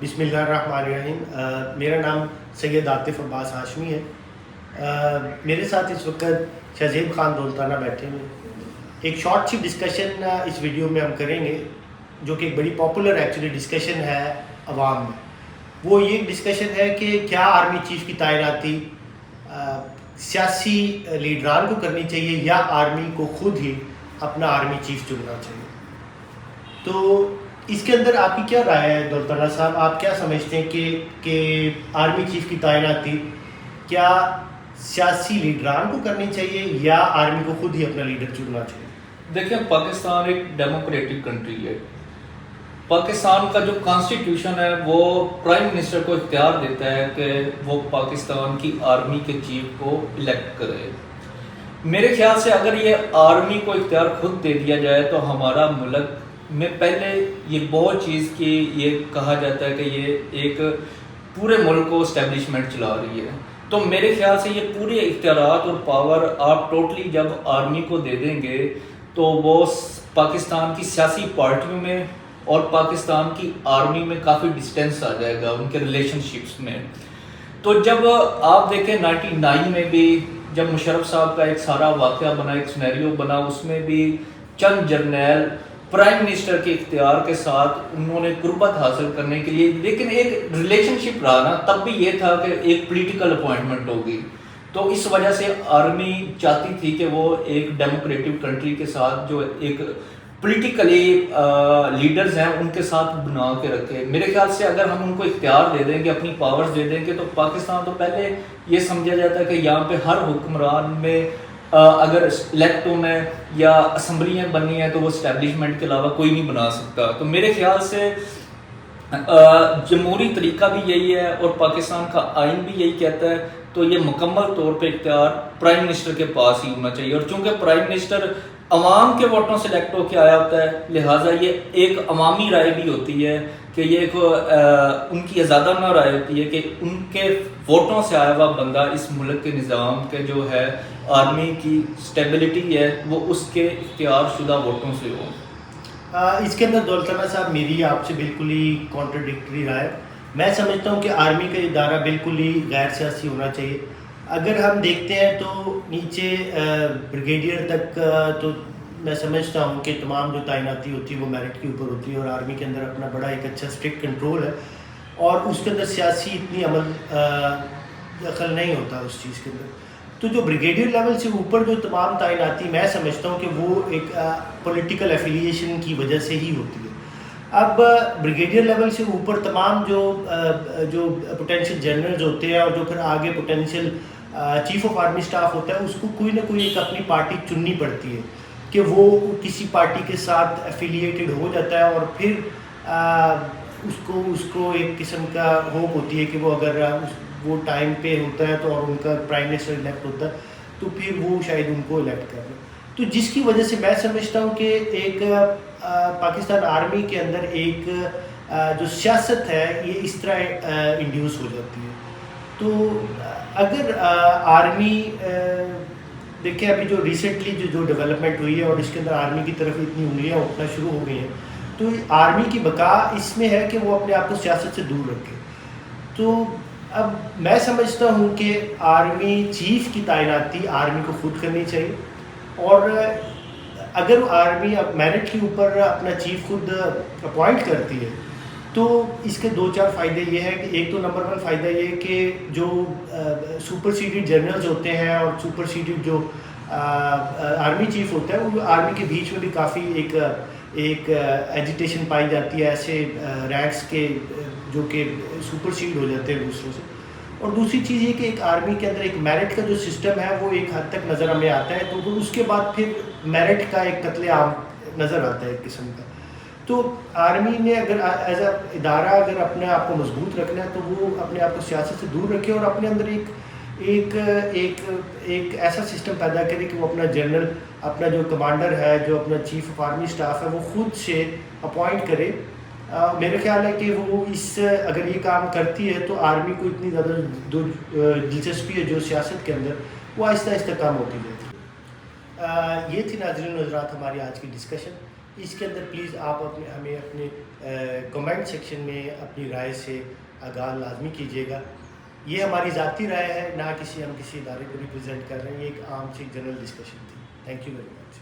بسم اللہ الرحمن الرحیم۔ میرا نام سید عاطف عباس ہاشمی ہے۔ میرے ساتھ اس وقت شہزیب خان دولتانہ بیٹھے ہیں۔ ایک شارٹ سی ڈسکشن اس ویڈیو میں ہم کریں گے جو کہ ایک بڑی پاپولر ایکچولی ڈسکشن ہے عوام میں۔ وہ یہ ڈسکشن ہے کہ کیا آرمی چیف کی تعیناتی سیاسی لیڈران کو کرنی چاہیے یا آرمی کو خود ہی اپنا آرمی چیف چننا چاہیے۔ تو اس کے اندر آپ کی کیا رائے ہے دولتانہ صاحب؟ آپ کیا سمجھتے ہیں کہ آرمی چیف کی تعیناتی کیا سیاسی لیڈران کو کرنی چاہیے یا آرمی کو خود ہی اپنا لیڈر چننا چاہیے؟ دیکھیں، پاکستان ایک ڈیموکریٹک کنٹری ہے۔ پاکستان کا جو کانسٹیٹیوشن ہے وہ پرائم منسٹر کو اختیار دیتا ہے کہ وہ پاکستان کی آرمی کے چیف کو الیکٹ کرے۔ میرے خیال سے اگر یہ آرمی کو اختیار خود دے دیا جائے تو ہمارا ملک میں پہلے یہ بہت چیز کی یہ کہا جاتا ہے کہ یہ ایک پورے ملک کو اسٹیبلشمنٹ چلا رہی ہے۔ تو میرے خیال سے یہ پورے اختیارات اور پاور آپ ٹوٹلی جب آرمی کو دے دیں گے تو وہ پاکستان کی سیاسی پارٹیوں میں اور پاکستان کی آرمی میں کافی ڈسٹینس آ جائے گا ان کے ریلیشن شپس میں۔ تو جب آپ دیکھیں 99 میں بھی جب مشرف صاحب کا ایک سارا واقعہ بنا، ایک سینیریو بنا، اس میں بھی چند جرنیل پرائم منسٹر کے اختیار کے ساتھ انہوں نے قربت حاصل کرنے کے لیے، لیکن ایک ریلیشن شپ رہا نا، تب بھی یہ تھا کہ ایک پولیٹیکل اپوائنٹمنٹ ہوگی۔ تو اس وجہ سے آرمی چاہتی تھی کہ وہ ایک ڈیموکریٹک کنٹری کے ساتھ جو ایک پولیٹیکلی لیڈرز ہیں ان کے ساتھ بنا کے رکھے۔ میرے خیال سے اگر ہم ان کو اختیار دے دیں گے، اپنی پاورز دے دیں گے، تو پاکستان تو پہلے یہ سمجھا جاتا ہے کہ یہاں پہ ہر حکمران میں اگر الیکٹ ہونا ہے یا اسمبلیاں بننی ہیں تو وہ اسٹیبلشمنٹ کے علاوہ کوئی نہیں بنا سکتا۔ تو میرے خیال سے جمہوری طریقہ بھی یہی ہے اور پاکستان کا آئین بھی یہی کہتا ہے، تو یہ مکمل طور پہ اختیار پرائم منسٹر کے پاس ہی ہونا چاہیے۔ اور چونکہ پرائم منسٹر عوام کے ووٹوں سے الیکٹ ہو کے آیا ہوتا ہے، لہٰذا یہ ایک عوامی رائے بھی ہوتی ہے کہ یہ ایک ان کی آزادانہ رائے ہوتی ہے کہ ان کے ووٹوں سے آیا ہوا بندہ اس ملک کے نظام کے جو ہے آرمی کی اسٹیبلٹی ہے وہ اس کے اختیار شدہ ووٹوں سے ہو۔ اس کے اندر دولتانہ صاحب میری آپ سے بالکل ہی کانٹرڈکٹری رائے۔ میں سمجھتا ہوں کہ آرمی کا ادارہ بالکل ہی غیر سیاسی ہونا چاہیے۔ اگر ہم دیکھتے ہیں تو نیچے بریگیڈیئر تک تو میں سمجھتا ہوں کہ تمام جو تعیناتی ہوتی ہے وہ میرٹ کے اوپر ہوتی ہے، اور آرمی کے اندر اپنا بڑا ایک اچھا اسٹرکٹ کنٹرول ہے، اور اس کے اندر سیاسی اتنی عمل دخل نہیں ہوتا اس چیز کے اندر۔ تو جو بریگیڈیئر لیول سے اوپر جو تمام تعیناتی میں سمجھتا ہوں کہ وہ ایک پولیٹیکل ایفیلیشن کی وجہ سے ہی ہوتی ہے۔ اب بریگیڈیئر لیول سے اوپر تمام جو پوٹینشیل جنرلز ہوتے ہیں اور جو پھر آگے potential chief of army staff ہوتا ہے، اس کو کوئی نہ کوئی ایک اپنی پارٹی چننی پڑتی ہے کہ وہ کسی پارٹی کے ساتھ ایفیلیٹڈ ہو جاتا ہے، اور پھر اس کو ایک قسم کا ہوپ ہوتی ہے کہ وہ اگر وہ ٹائم پہ ہوتا ہے تو اور ان کا پرائم منسٹر الیکٹ ہوتا ہے تو پھر وہ شاید ان کو الیکٹ کر لیں۔ تو جس کی وجہ سے میں سمجھتا ہوں کہ ایک پاکستان آرمی کے اندر ایک جو سیاست ہے یہ اس طرح انڈیوس ہو جاتی ہے۔ تو اگر آرمی دیکھیں ابھی جو ریسنٹلی جو ڈیولپمنٹ ہوئی ہے اور اس کے اندر آرمی کی طرف اتنی انگلیاں اٹھنا شروع ہو گئی ہیں، تو آرمی کی بقا اس میں ہے کہ وہ اپنے آپ کو سیاست سے دور رکھے۔ تو اب میں سمجھتا ہوں کہ آرمی چیف کی تعیناتی آرمی کو خود کرنی چاہیے، اور اگر آرمی میرٹ کے اوپر اپنا چیف خود اپوائنٹ کرتی ہے تو اس کے دو چار فائدے یہ ہیں کہ ایک تو نمبر 1 فائدہ یہ کہ جو سپر سیڈڈ جنرلز ہوتے ہیں اور سپر سیڈڈ جو آرمی چیف ہوتا ہے، وہ آرمی کے بیچ میں بھی کافی ایک ایجیٹیشن پائی جاتی ہے ایسے رینکس کے جو کہ سپر سیڈ ہو جاتے ہیں دوسروں سے۔ اور دوسری چیز یہ کہ ایک آرمی کے اندر ایک میرٹ کا جو سسٹم ہے وہ ایک حد تک نظر ہمیں آتا ہے، تو اس کے بعد پھر میرٹ کا ایک قتل عام نظر آتا ہے ایک قسم کا۔ تو آرمی نے اگر ایز اے ادارہ اگر اپنے آپ کو مضبوط رکھنا ہے تو وہ اپنے آپ کو سیاست سے دور رکھے اور اپنے اندر ایک ایسا سسٹم پیدا کرے کہ وہ اپنا جنرل، اپنا جو کمانڈر ہے، جو اپنا چیف آف آرمی سٹاف ہے، وہ خود سے اپوائنٹ کرے۔ میرا خیال ہے کہ وہ اگر یہ کام کرتی ہے تو آرمی کو اتنی زیادہ دلچسپی ہے جو سیاست کے اندر، وہ آہستہ آہستہ کم ہوتی جائے گی۔ یہ تھی ناظرین و حضرات ہماری آج کی ڈسکشن۔ اس کے اندر پلیز آپ ہمیں اپنے کمنٹ سیکشن میں اپنی رائے سے آگاہ لازمی کیجیے گا. یہ ہماری ذاتی رائے ہے، نہ ہم کسی ادارے کو ریپرزینٹ کر رہے ہیں، یہ ایک عام سی جنرل ڈسکشن تھی. Thank you very much.